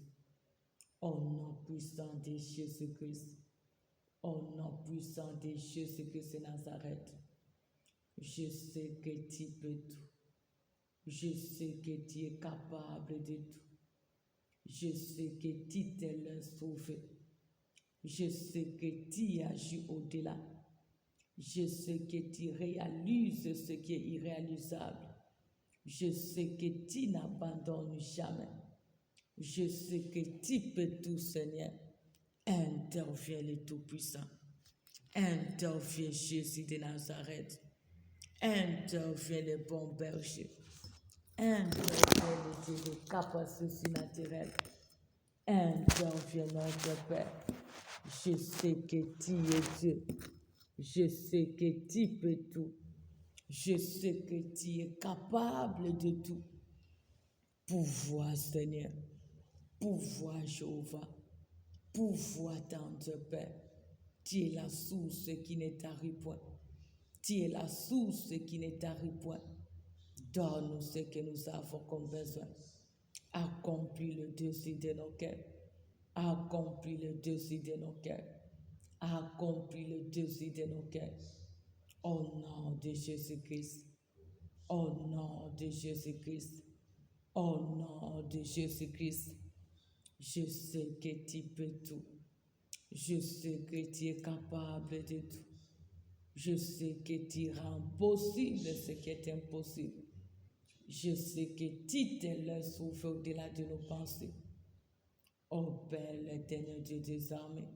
Au nom puissant de Jésus-Christ. Au nom puissant de Jésus-Christ de Nazareth. Je sais que tu peux tout. Je sais que tu es capable de tout. Je sais que tu t'es laissé sauver. Je sais que tu agis au-delà. Je sais que tu réalises ce qui est irréalisable. Je sais que tu n'abandonnes jamais. Je sais que tu peux tout, Seigneur. Interviens le Tout-Puissant. Interviens Jésus de Nazareth. Interviens le bon berger. Interviens le Dieu de capacité surnaturelle. Interviens notre Père. Je sais que tu es Dieu. Je sais que tu peux tout. Je sais que tu es capable de tout. Pouvoir, Seigneur. Pouvoir, Jéhovah. Pouvoir, tendre Père. Tu es la source qui ne t'arrive point. Tu es la source qui ne t'arrive point. Donne-nous ce que nous avons comme besoin. Accomplis le dessus de nos cœurs. Accomplis le dessus de nos cœurs. Accomplis le dessus de nos cœurs. Au nom de Jésus-Christ. Au nom de Jésus-Christ. Au nom de Jésus-Christ. Je sais que tu peux tout. Je sais que tu es capable de tout. Je sais que tu rends possible ce qui est impossible. Je sais que tu te laisses ouvrir au-delà de nos pensées. Ô Père, l'éternel Dieu des armées.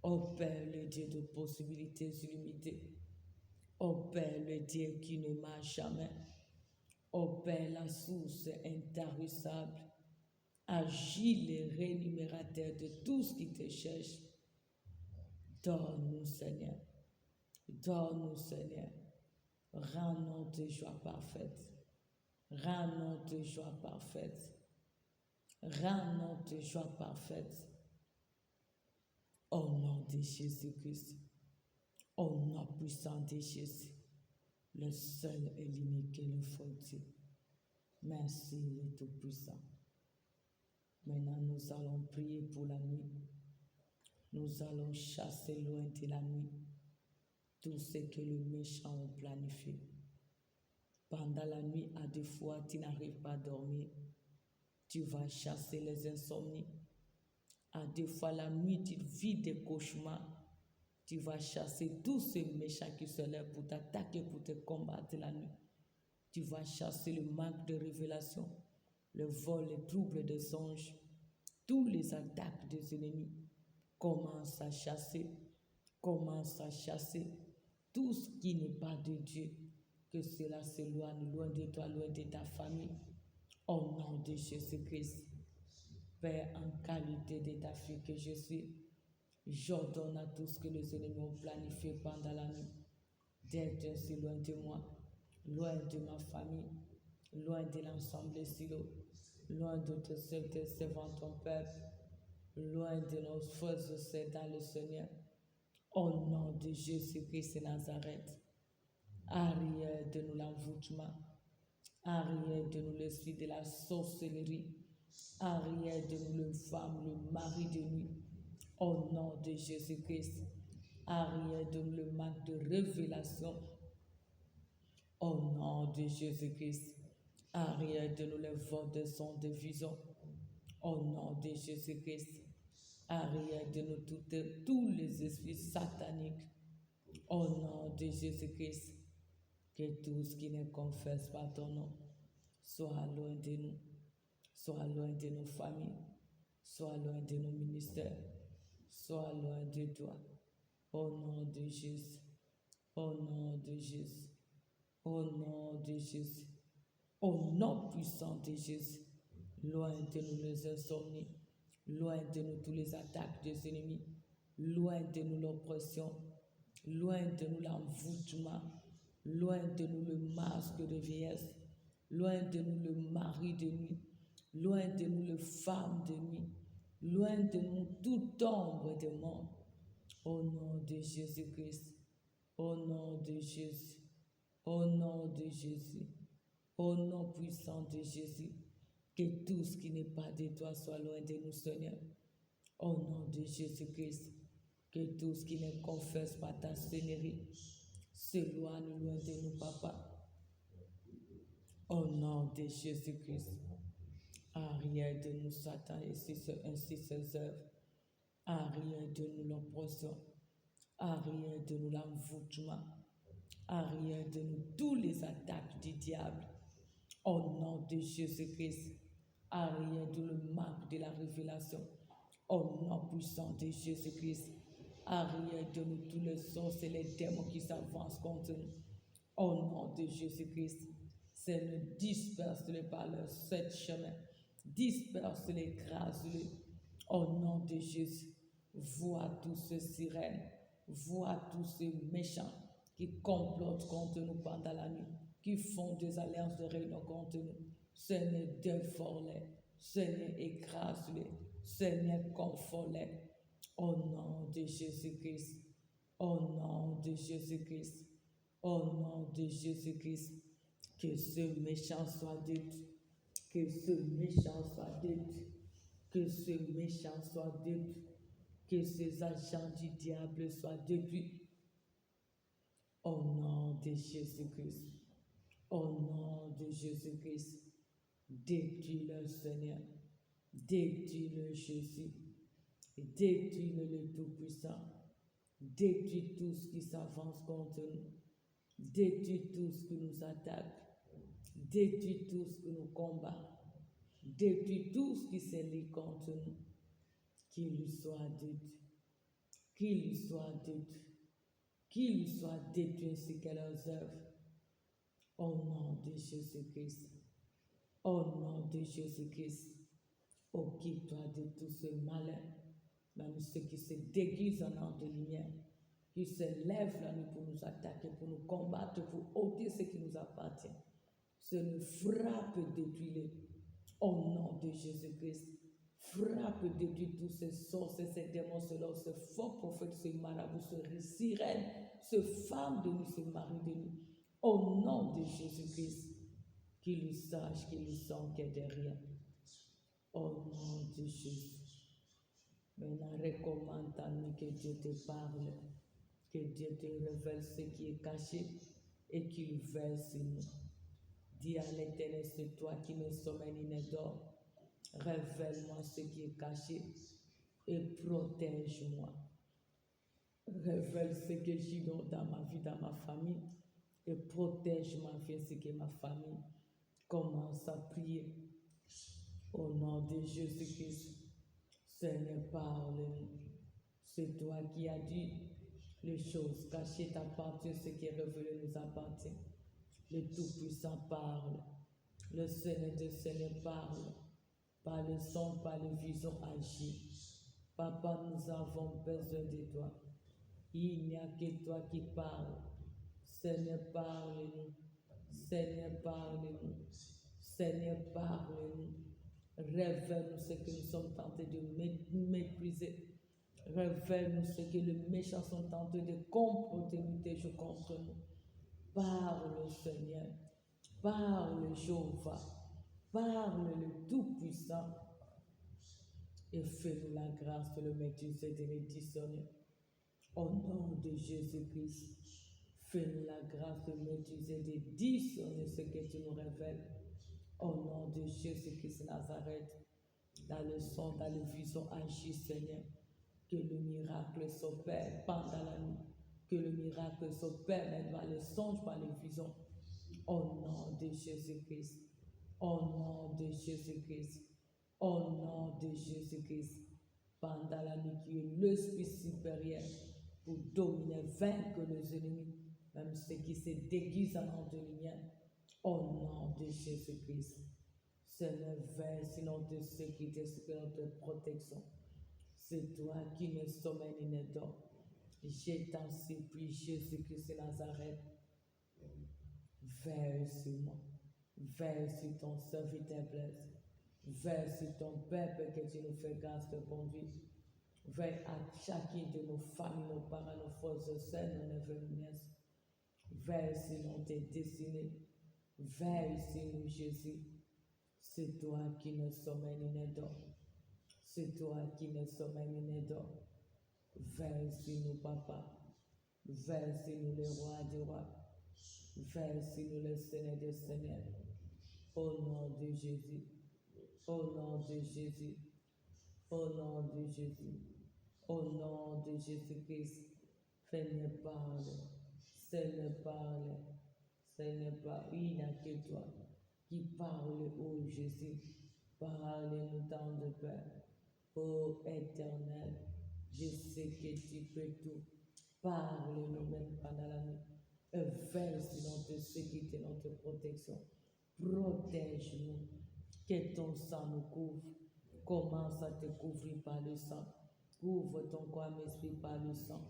Ô Père, le Dieu de possibilités illimitées. Ô Père, le Dieu qui ne marche jamais. Ô Père, la source intarissable. Agis le rémunérateur de tout ce qui te cherche. Donne-nous, Seigneur. Donne-nous, Seigneur. Rends-nous tes joies parfaites. Rends-nous tes joies parfaites. Rends-nous tes joies parfaites. Au nom de Jésus-Christ. Au nom puissant de Jésus. Le seul et l'unique et le faux Dieu. Merci, le Tout-Puissant. Maintenant, nous allons prier pour la nuit. Nous allons chasser loin de la nuit tout ce que le méchant a planifié. Pendant la nuit, à deux fois, tu n'arrives pas à dormir. Tu vas chasser les insomnies. À deux fois, la nuit, tu vis des cauchemars. Tu vas chasser tous ces méchants qui se lèvent pour t'attaquer, pour te combattre la nuit. Tu vas chasser le manque de révélation, le vol, les troubles des anges, tous les attaques des ennemis. Commence à chasser tout ce qui n'est pas de Dieu. Que cela s'éloigne loin de toi, loin de ta famille. Au nom de Jésus-Christ, Père, en qualité de ta fille que je suis, j'ordonne à tout ce que les ennemis ont planifié pendant la nuit d'être ainsi loin de moi, loin de ma famille, loin de l'ensemble des silos, loin de tes servants, ton peuple, loin de nos frères et sœurs dans le Seigneur. Au nom de Jésus-Christ de Nazareth, arrière de nous l'envoûtement, arrière de nous l'esprit de la sorcellerie, arrière de nous le femme, le mari de nuit. Au nom de Jésus-Christ, arrière de nous le manque de révélation. Au nom de Jésus-Christ, arrière de nous le vol de son de vision. Au nom de Jésus-Christ, arrière de nous tous les esprits sataniques. Au nom de Jésus-Christ, que tout ce qui ne confesse pas ton nom soit loin de nous, soit loin de nos familles, soit loin de nos ministères, soit loin de toi. Au nom de Jésus, au nom de Jésus, au nom de Jésus, au nom puissant de Jésus, loin de nous les insomnies, loin de nous tous les attaques des ennemis, loin de nous l'oppression, loin de nous l'envoûtement, loin de nous le masque de vieillesse, loin de nous le mari de nuit, loin de nous le femme de nuit, loin de nous toute ombre de mort. Au nom de Jésus-Christ, au nom de Jésus, au nom de Jésus, au nom puissant de Jésus, que tout ce qui n'est pas de toi soit loin de nous, Seigneur. Au nom de Jésus-Christ, que tout ce qui ne confesse pas ta seigneurie s'éloigne loin de nous, Papa. Au nom de Jésus-Christ, arrière de nous, Satan, ainsi ses œuvres. Arrière de nous l'oppression. Arrière de nous l'envoûtement. Arrière de nous tous les attaques du diable. Au nom de Jésus-Christ, arrière de le manque de la révélation. Au nom puissant de Jésus-Christ, arrière de nous tous les sorts et les démons qui s'avancent contre nous. Au nom de Jésus-Christ, Seigneur, disperse-les par leur sept chemins. Disperse-les, écrase-les. Au nom de Jésus, vois tous ces sirènes, vois tous ces méchants qui complotent contre nous pendant la nuit, qui font des alliances de réunion contre nous. Seigneur, dévore-les. Seigneur, écrase-les. Seigneur, confort-les. Au nom de Jésus-Christ. Au nom de Jésus-Christ. Au nom de Jésus-Christ. Que ce méchant soit détruit. Que ce méchant soit détruit. Que ce méchant soit détruit. Que ces agents du diable soient détruits. Au nom de Jésus-Christ. Au nom de Jésus-Christ. Détruis-le, Seigneur. Détruis-le, Jésus. Détruis-le, le Tout-Puissant. Détruis tout ce qui s'avance contre nous. Détruis tout ce qui nous attaque. Détruis tout ce qui nous combat. Détruis tout ce qui s'est lié contre nous. Qu'il lui soit détruit. Qu'il lui soit détruit. Qu'il lui soit détruit ainsi que leurs œuvres. Au nom de Jésus-Christ. Au nom de Jésus-Christ. Occupe-toi de tout ce malin, même ceux qui se déguisent en ange de lumière, qui se lèvent la nuit pour nous attaquer, pour nous combattre, pour ôter ce qui nous appartient. Seigneur, frappe et détruis-les. Au nom de Jésus-Christ, frappe et détruis tous ces sorciers, ces démons, ces faux prophètes, ces marabouts, ces sirènes, ces femmes de nuit, ces maris de nuit. Au nom de Jésus-Christ, qu'ils sachent, qu'ils sentent qu'il est rien. Au nom de Jésus. Maintenant, recommande ta nuit, que Dieu te parle, que Dieu te révèle ce qui est caché et qu'il veille sur nous. Dis à l'Éternel, c'est toi qui ne sommeille ni ne dors. Révèle-moi ce qui est caché et protège-moi. Révèle ce que j'ignore dans ma vie, dans ma famille et protège ma vie ainsi que ma famille. Commence à prier. Au nom de Jésus-Christ, Seigneur, parle-nous. C'est toi qui as dit les choses cachées t'appartiennent, ce qui est révélé nous appartient. Le Tout-Puissant parle. Le Seigneur des Seigneurs parle. Par le son, par les visions agit. Papa, nous avons besoin de toi. Il n'y a que toi qui parles. Seigneur, parle-nous. Seigneur, parle-nous. Seigneur, parle-nous. Révèle-nous ce que nous sommes tentés de mépriser. Révèle-nous ce que les méchants sont tentés de comploter contre nous. Parle, Seigneur. Parle, Jéhovah. Parle, le Tout-Puissant. Et fais-nous la grâce de le maîtriser, de le discerner. Au nom de Jésus-Christ, fais-nous la grâce de maîtriser, de discerner ce que tu nous révèles. Au nom de Jésus-Christ Nazareth, dans le son, dans le vision, agis, Seigneur. Que le miracle s'opère pendant la nuit. Que le miracle s'opère même par les songes, par les visions. Au nom de Jésus-Christ. Au nom de Jésus-Christ. Au nom de Jésus-Christ. Pendant la nuit, qui est l'esprit supérieur pour dominer, vaincre les ennemis, même ceux qui se déguisent en ange de lumière. Au nom de Jésus-Christ. Seigneur, veille sur notre sécurité, sur notre protection. C'est toi qui ne sommeille ni ne dors. Je t'en supplie, Jésus-Christ de Nazareth. Veille sur moi. Veille sur ton serviteur blessé. Veille sur ton peuple que tu nous fais grâce de conduire. Veille à chacun de nos familles, nos parents, nos frères et sœurs, nos neveux et nièces. Veille sur notre destinée. Veille sur nous, Jésus. C'est toi qui ne sommeille ni ne dors. C'est toi qui ne sommeille ni ne dors. Veille sur nous, Papa. Veille sur nous, le roi des rois. Veille sur nous, le Seigneur des seigneurs. Au nom de Jésus. Au nom de Jésus. Au nom de Jésus. Au nom de Jésus-Christ. Seigneur, parle. Seigneur, parle. Seigneur, parle. Il n'y a que toi qui parle, ô Jésus. Parle-nous tant de paix. Ô Éternel, je sais que tu peux tout. Parle-nous même pendant la nuit. veille sur notre sécurité, notre protection. Protège-nous. Que ton sang nous couvre. Commence à te couvrir par le sang. Couvre ton corps et esprit par le sang.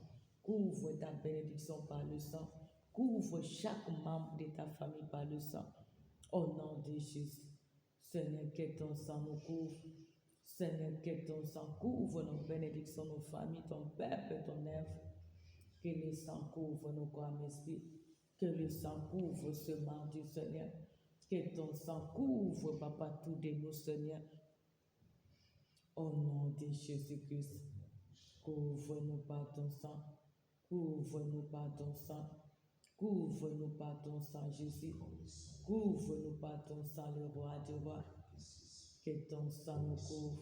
Couvre ta bénédiction par le sang. Couvre chaque membre de ta famille par le sang. Au nom de Jésus. Seigneur, que ton sang nous couvre. Seigneur, que ton sang couvre nos bénédictions, nos familles, ton peuple et ton œuvre. Que le sang couvre nos corps et esprit. Que le sang couvre ce mardi, Seigneur. Que ton sang couvre, Papa, tous de nous, Seigneur. Au nom de Jésus-Christ. Couvre-nous par ton sang. Couvre-nous par ton sang. Couvre-nous par ton sang, Jésus. Couvre-nous par ton sang, le roi des rois. Que ton sang nous couvre.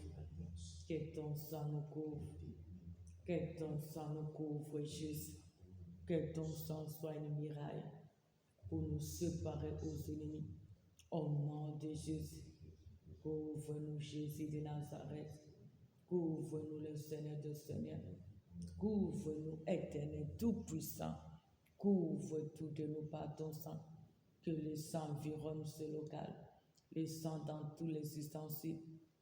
Que ton sang nous couvre. Que ton sang nous couvre, Jésus. Que ton sang soit une muraille pour nous séparer aux ennemis. Au nom de Jésus. Couvre-nous, Jésus de Nazareth. Couvre-nous, le Seigneur de Seigneur. Couvre-nous, Éternel Tout-Puissant. Couvre tout de nous par ton sang. Que le sang environne ce local. Le sang dans tous les ustensiles.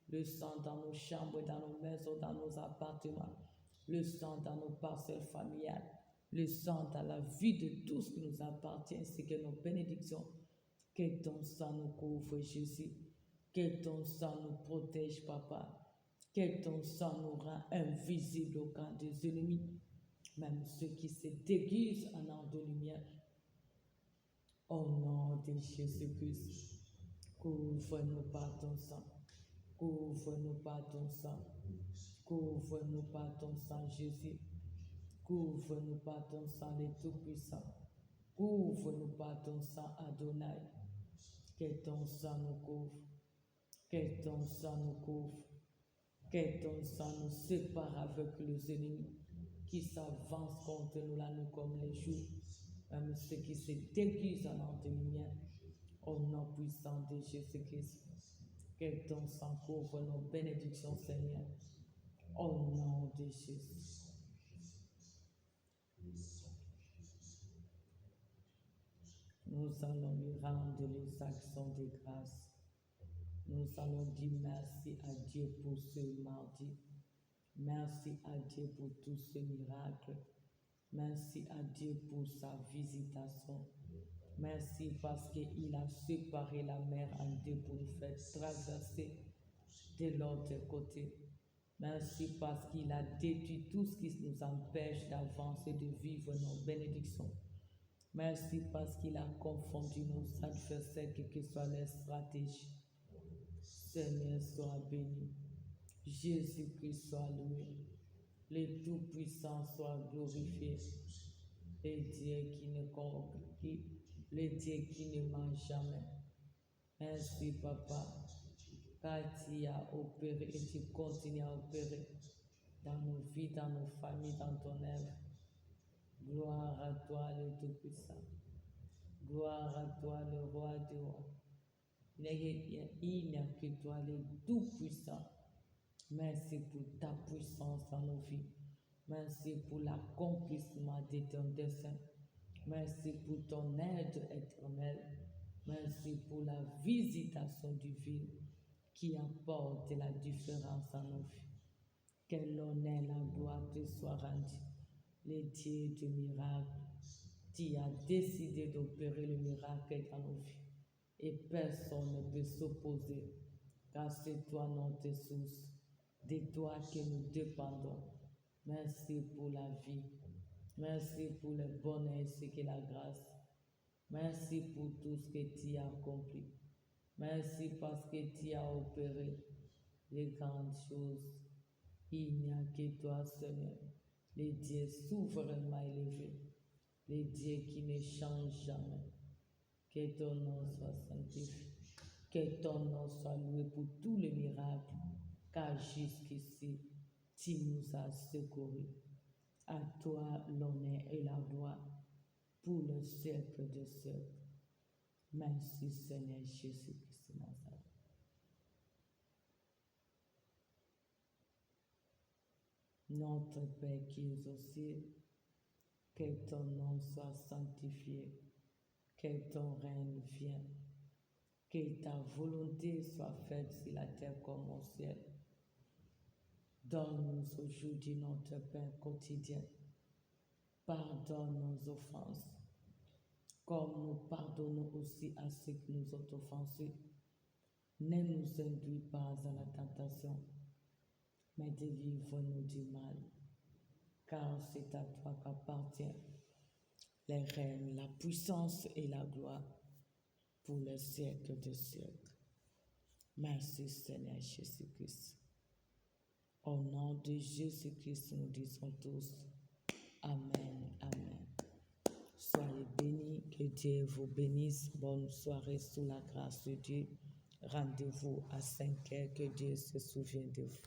Le sang dans nos chambres, dans nos maisons, dans nos appartements. Le sang dans nos parcelles familiales. Le sang dans la vie de tout ce qui nous appartient, ainsi que nos bénédictions. Que ton sang nous couvre, Jésus. Que ton sang nous protège, Papa. Que ton sang nous rend invisibles au camp des ennemis, même ceux qui se déguisent en ange de lumière. Au nom de Jésus-Christ, couvre-nous par ton sang. Couvre-nous par ton sang. Couvre-nous par ton sang, Jésus. Couvre-nous par ton sang, le Tout-Puissant. Couvre-nous par ton sang, Adonai. Que ton sang nous couvre. Que ton sang nous couvre. Que ton sang nous sépare avec les ennemis qui s'avancent contre nous la nuit comme les jours, même ceux qui se déguisent en ange de lumière. Au nom puissant de Jésus-Christ, que ton sang couvre nos bénédictions, Seigneur. Au nom de Jésus. Nous allons lui rendre les actions de grâce. Nous allons dire merci à Dieu pour ce mardi. Merci à Dieu pour tous ces miracles. Merci à Dieu pour sa visitation. Merci parce qu'il a séparé la mer en deux pour nous faire traverser de l'autre côté. Merci parce qu'il a détruit tout ce qui nous empêche d'avancer, de vivre nos bénédictions. Merci parce qu'il a confondu nos adversaires, quelle que soit leur stratégie. Seigneur, sois béni. Jésus-Christ soit loué. Le Tout-Puissant soit glorifié. Le Dieu qui ne compte, le Dieu qui ne ment jamais. Merci, Papa, car tu as opéré et tu continues à opérer dans nos vies, dans nos familles, dans ton œuvre. Gloire à toi, le Tout-Puissant. Gloire à toi, le Roi des rois. Il n'y a que toi, le Tout-Puissant. Merci pour ta puissance dans nos vies. Merci pour l'accomplissement de ton dessein. Merci pour ton aide éternelle. Merci pour la visitation divine qui apporte la différence dans nos vies. Que l'honneur et la gloire te soient rendus. Le Dieu du miracle, tu as décidé d'opérer le miracle dans nos vies. Et personne ne peut s'opposer, car c'est toi notre source. De toi que nous dépendons. Merci pour la vie. Merci pour le bonheur ainsi que la grâce. Merci pour tout ce que tu as accompli. Merci parce que tu as opéré les grandes choses. Il n'y a que toi, Seigneur, le Dieu souverainement élevé, le Dieu qui ne change jamais. Que ton nom soit sanctifié. Que ton nom soit loué pour tous les miracles. Car jusqu'ici, tu nous as secourus. À toi l'honneur et la gloire pour le siècle des siècles. Merci Seigneur Jésus-Christ de Nazareth. Notre Père qui es aux cieux, Que ton nom soit sanctifié, que ton règne vienne, que ta volonté soit faite sur la terre comme au ciel. Donne-nous aujourd'hui notre pain quotidien. Pardonne nos offenses, comme nous pardonnons aussi à ceux qui nous ont offensés. Ne nous induis pas à la tentation, mais délivre-nous du mal, car c'est à toi qu'appartient les règnes, la puissance et la gloire pour les siècles des siècles. Merci Seigneur Jésus-Christ. Au nom de Jésus-Christ, nous disons tous Amen, Amen. Soyez bénis, que Dieu vous bénisse. Bonne soirée sous la grâce de Dieu. Rendez-vous à 5 heures, que Dieu se souvienne de vous.